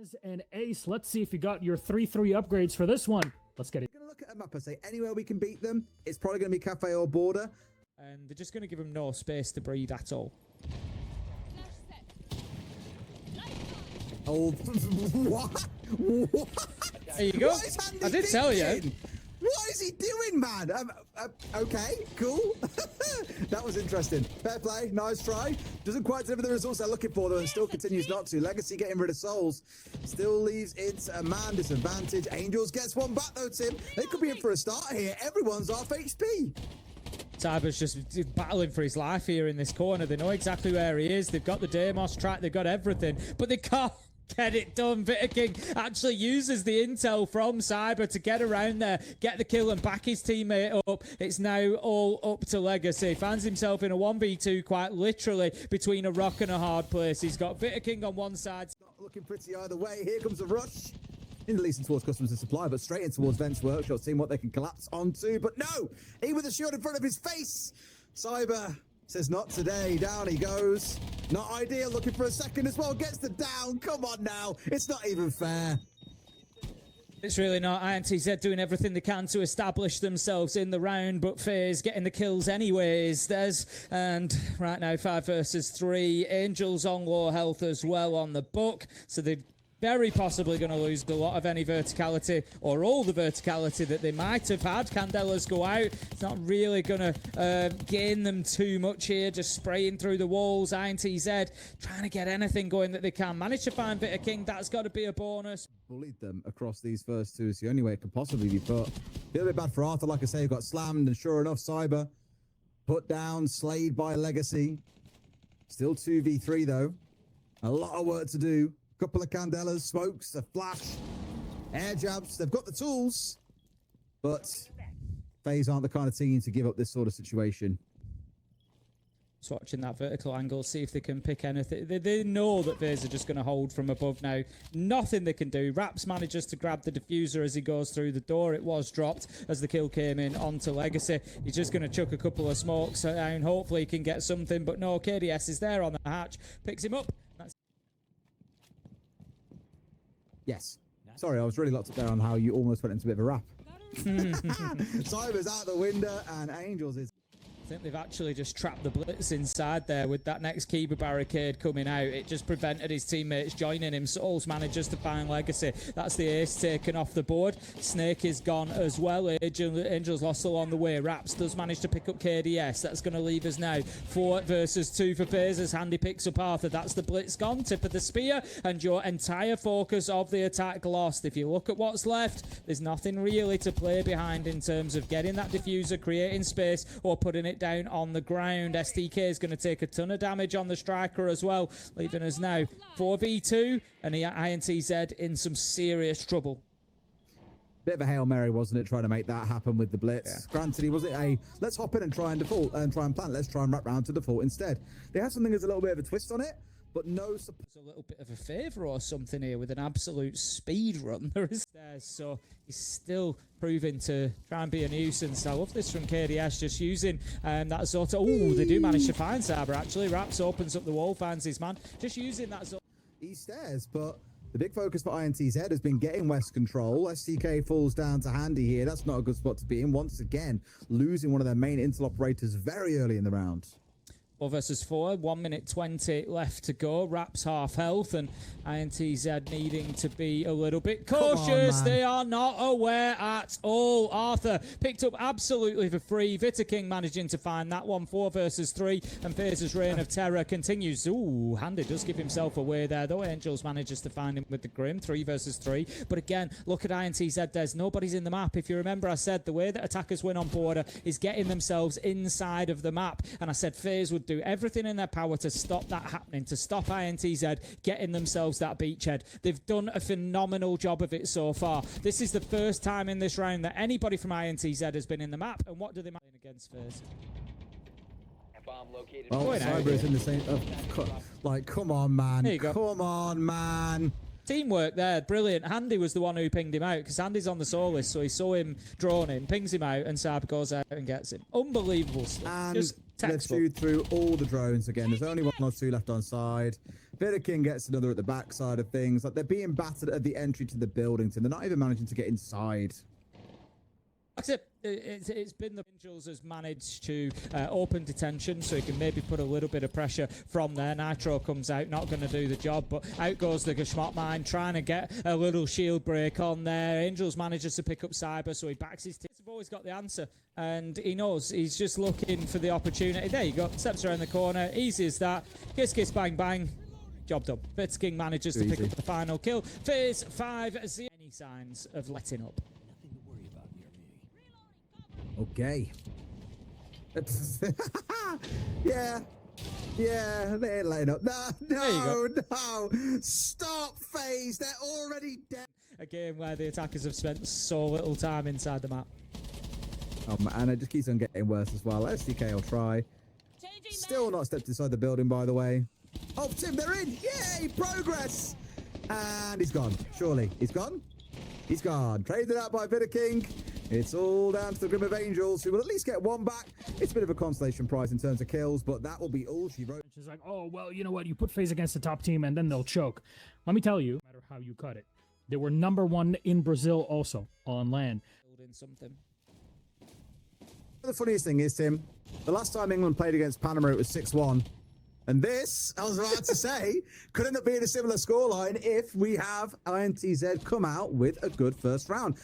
Fez and Ace, let's see if you got your 3-3 upgrades for this one. Let's get it. We're going to look at a map and say anywhere we can beat them, it's probably going to be Cafe or Border. And they're just going to give him no space to breathe at all. Oh, what? What? There you go. I did tell you. What is he doing, man? Okay, cool. That was interesting. Fair play, nice try. Doesn't quite deliver the results they're looking for, though, and still continues not to. Legacy getting rid of souls. Still leaves it a man disadvantage. Angels gets one back, though, Tim. They could be in for a start here. Everyone's off HP. Cyber's just battling for his life here in this corner. They know exactly where he is. They've got the Deimos track. They've got everything, but they can't get it done. King actually uses the intel from Cyber to get around there, get the kill and back his teammate up. It's now all up to Legacy. Finds himself in a 1v2 quite literally between a rock and a hard place. He's got King on one side. Not looking pretty either way. Here comes a rush. In the least towards customers and supply, but straight in towards Vents Workshop, seeing what they can collapse onto. But no, he with a shield in front of his face. Cyber says not today. Down he goes. Not ideal. Looking for a second as well. Gets the down. Come on now. It's not even fair. It's really not. INTZ doing everything they can to establish themselves in the round, but FaZe getting the kills anyways. And right now 5 versus 3. Angels on low health as well on the book, so they're very possibly going to lose a lot of any verticality or all the verticality that they might have had. Candelas go out. It's not really going to gain them too much here. Just spraying through the walls. INTZ trying to get anything going that they can. Manage to find King. That's got to be a bonus. Bullied them across these first two. It's the only way it could possibly be put. A little bit bad for Arthur. Like I say, he got slammed, and sure enough, Cyber put down, slayed by Legacy. Still 2v3 though. A lot of work to do. Couple of Candelas, smokes, a flash, air jabs. They've got the tools, but FaZe aren't the kind of team to give up this sort of situation. Just watching that vertical angle, see if they can pick anything. They know that FaZe are just going to hold from above now. Nothing they can do. Raps manages to grab the diffuser as he goes through the door. It was dropped as the kill came in onto Legacy. He's just going to chuck a couple of smokes down. Hopefully he can get something, but no, KDS is there on the hatch. Picks him up. Yes. Sorry, I was really locked up there on how you almost went into a bit of a rap. Cyber's out the window and Angels is... I think they've actually just trapped the blitz inside there with that next Kiba barricade coming out. It just prevented his teammates joining him. Souls manages to find Legacy. That's the ace taken off the board. Snake is gone as well. Angels lost along the way. Raps does manage to pick up KDS. That's going to leave us now 4 versus 2 for FaZe as Handy picks up Arthur. That's the blitz gone. Tip of the spear and your entire focus of the attack lost. If you look at what's left, there's nothing really to play behind in terms of getting that diffuser, creating space or putting it down on the ground. STK is going to take a ton of damage on the striker as well, leaving us now 4v2 and the INTZ in some serious trouble. Bit of a Hail Mary, wasn't it, trying to make that happen with the blitz? Yeah. Granted, he wasn't a let's hop in and try and default and try and plant. Let's try and wrap round to default instead. They had something as a little bit of a twist on it, but no support. It's a little bit of a favour or something here with an absolute speed run. There is there, so he's still proving to try and be a nuisance. I love this from KDS, just using that sort of... Oh, they do manage to find Cyber, actually. Raps opens up the wall, finds his man. Just using that sort... He stares, but the big focus for INTZ has been getting West control. STK falls down to Handy here. That's not a good spot to be in. Once again, losing one of their main intel operators very early in the round. 4 versus 4, 1 minute 20 left to go. Raps half health and INTZ needing to be a little bit cautious. They are not aware at all. Arthur picked up absolutely for free. King managing to find that one. 4 versus 3 and FaZe's reign of terror continues. Ooh, Handy does give himself away there though. Angels manages to find him with the Grim. 3 versus 3. But again, look at INTZ. There's nobody's in the map. If you remember, I said the way that attackers win on border is getting themselves inside of the map. And I said FaZe would do everything in their power to stop that happening, to stop INTZ getting themselves that beachhead. They've done a phenomenal job of it so far. This is the first time in this round that anybody from INTZ has been in the map. And what do they manage against FaZe? Oh, Cyber is in the same... like, come on, man. There you go. Come on, man. Teamwork there, brilliant. Handy was the one who pinged him out because Handy's on the soul list, so he saw him drawn in, pings him out, and Saab goes out and gets him. Unbelievable stuff. And just Let's shoot through all the drones again. There's only one or two left on side. King gets another at the back side of things. Like, they're being battered at the entry to the building, and they're not even managing to get inside. That's it. It's been the Angels has managed to open detention, so he can maybe put a little bit of pressure from there. Nitro comes out, not going to do the job, but out goes the Geschmott mine, trying to get a little shield break on there. Angels manages to pick up Cyber, so he backs his team. He's always got the answer, and he knows he's just looking for the opportunity. There you go, steps around the corner, easy as that. Kiss, kiss, bang, bang. Job done. FaZe King manages to pick up the final kill. FaZe 5-0. Any signs of letting up? Okay. Yeah, they ain't letting up. No. Stop, FaZe. They're already dead. A game where the attackers have spent so little time inside the map. Oh, and it just keeps on getting worse as well. SDK will try. Still not stepped inside the building, by the way. Oh, Tim, they're in. Yay, progress. And he's gone. Surely. He's gone? He's gone. Traded out by King. It's all down to the Grim of Angels, who will at least get one back. It's a bit of a consolation prize in terms of kills, but that will be all she wrote. She's like, oh, well, you know what? You put FaZe against the top team, and then they'll choke. Let me tell you, no matter how you cut it, they were #1 in Brazil also on LAN. Building something. The funniest thing is, Tim, the last time England played against Panama, it was 6-1. And this, I was about to say, could end up being a similar scoreline if we have INTZ come out with a good first round.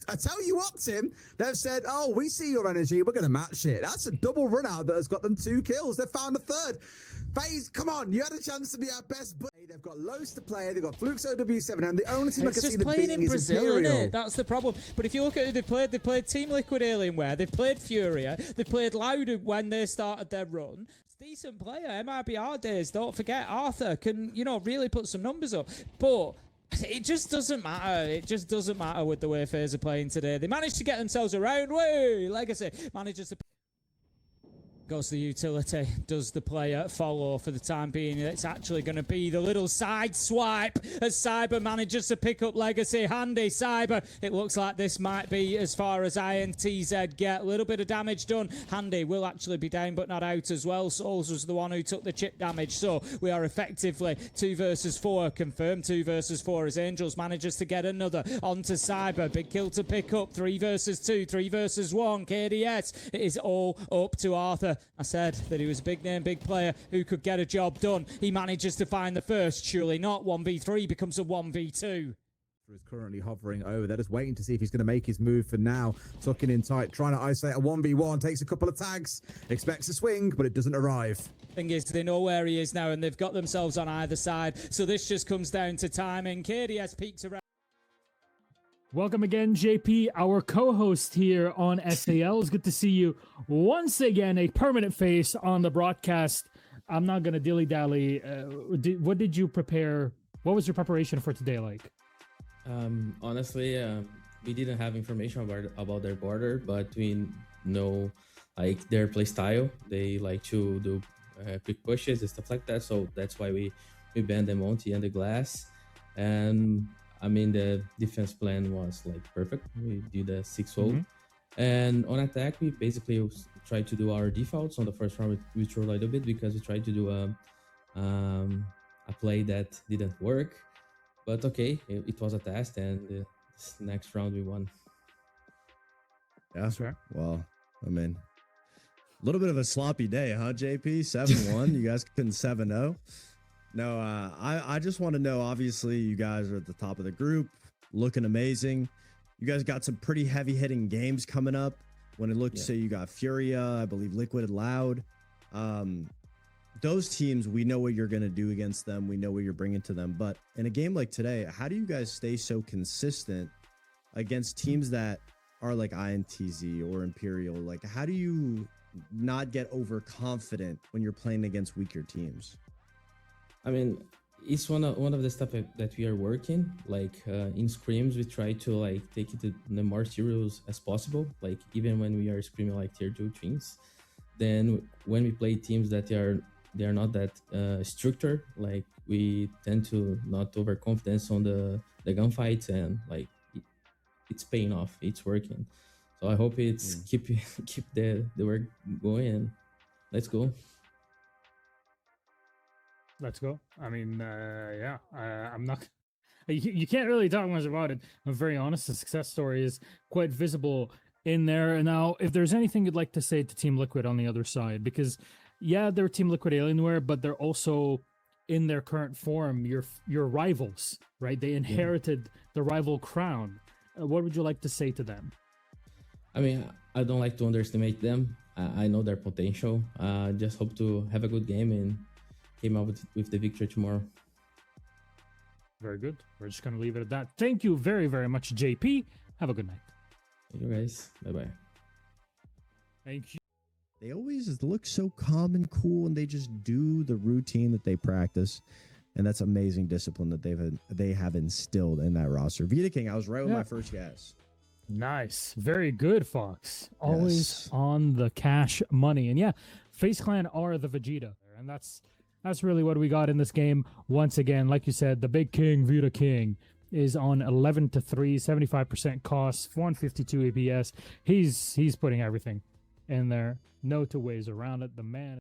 I tell you what, Tim, they've said, oh, we see your energy, we're going to match it. That's a double run out that has got them 2 kills. They've found a third. FaZe, come on, you had a chance to be our best, but they've got Los to play, they've got Fluxo W7M. The only team I can see them beating is Brazil, Imperial. isn't it? That's the problem. But if you look at who they played Team Liquid Alienware, they've played Furia, they played Loud when they started their run. Decent player, MIBR days, don't forget. Arthur can, really put some numbers up. But it just doesn't matter. It just doesn't matter with the way FaZe are playing today. They managed to get themselves around. Way Legacy manages to... Goes the utility. Does the player follow for the time being? It's actually going to be the little side swipe as Cyber manages to pick up Legacy. Handy Cyber. It looks like this might be as far as INTZ get. A little bit of damage done. Handy will actually be down but not out as well. Souls was the one who took the chip damage. So we are effectively 2 versus 4. Confirmed 2 versus 4 as Angels manages to get another onto Cyber. Big kill to pick up. 3 versus 2. 3 versus 1. KDS. It is all up to Arthur. I said that he was a big name, big player who could get a job done. He manages to find the first. Surely not. 1v3 becomes a 1v2. Is currently hovering over. They're just waiting to see if he's going to make his move for now. Tucking in tight, trying to isolate a 1v1. Takes a couple of tags. Expects a swing, but it doesn't arrive. Thing is, they know where he is now, and they've got themselves on either side. So this just comes down to timing. KDS peeks around. Welcome again, JP, our co-host here on SAL. It's good to see you once again, a permanent face on the broadcast. I'm not going to dilly-dally. What did you prepare? What was your preparation for today like? Honestly, we didn't have information about their border, but we know like their play style. They like to do quick pushes and stuff like that. So that's why we banned them on the glass. And I mean, the defense plan was like perfect. We did a 6-0. And on attack, we basically tried to do our defaults. On the first round, we threw a little bit because we tried to do a play that didn't work. But okay, it was a test, and next round we won. Yeah, that's fair. Well, I mean, a little bit of a sloppy day, huh, JP? 7-1. You guys couldn't 7-0. No, I just want to know, obviously, you guys are at the top of the group, looking amazing. You guys got some pretty heavy-hitting games coming up. When it looked, say, you got FURIA, I believe Liquid and Loud. Those teams, we know what you're going to do against them. We know what you're bringing to them. But in a game like today, how do you guys stay so consistent against teams that are like INTZ or Imperial? Like, how do you not get overconfident when you're playing against weaker teams? I mean, it's one of the stuff that we are working. Like in scrims, we try to like take it to the more serious as possible. Like even when we are scrimming like tier 2 teams, then when we play teams that they are not that stricter, like we tend to not overconfidence on the gunfights, and like it's paying off. It's working. So I hope it's keep the work going. let's go. Let's go. I mean, yeah, I'm not. You can't really talk much about it. I'm very honest. The success story is quite visible in there. And now, if there's anything you'd like to say to Team Liquid on the other side, because yeah, they're Team Liquid Alienware, but they're also in their current form your rivals, right? They inherited the rival crown. What would you like to say to them? I mean, I don't like to underestimate them. I know their potential. Just hope to have a good game and came out with the victory tomorrow. Very good. We're just going to leave it at that. Thank you very, very much, JP. Have a good night. Thank you guys. Bye-bye. Thank you. They always look so calm and cool, and they just do the routine that they practice, and that's amazing discipline that they have instilled in that roster. Vita King, I was right with my first guess. Nice. Very good, Fox. Always Yes. on the cash money. And yeah, FaZe Clan are the Vegeta. And that's really what we got in this game. Once again, like you said, the big king, Vita King, is on 11-3, 75% cost, 152 APS. He's putting everything in there. No two ways around it. The man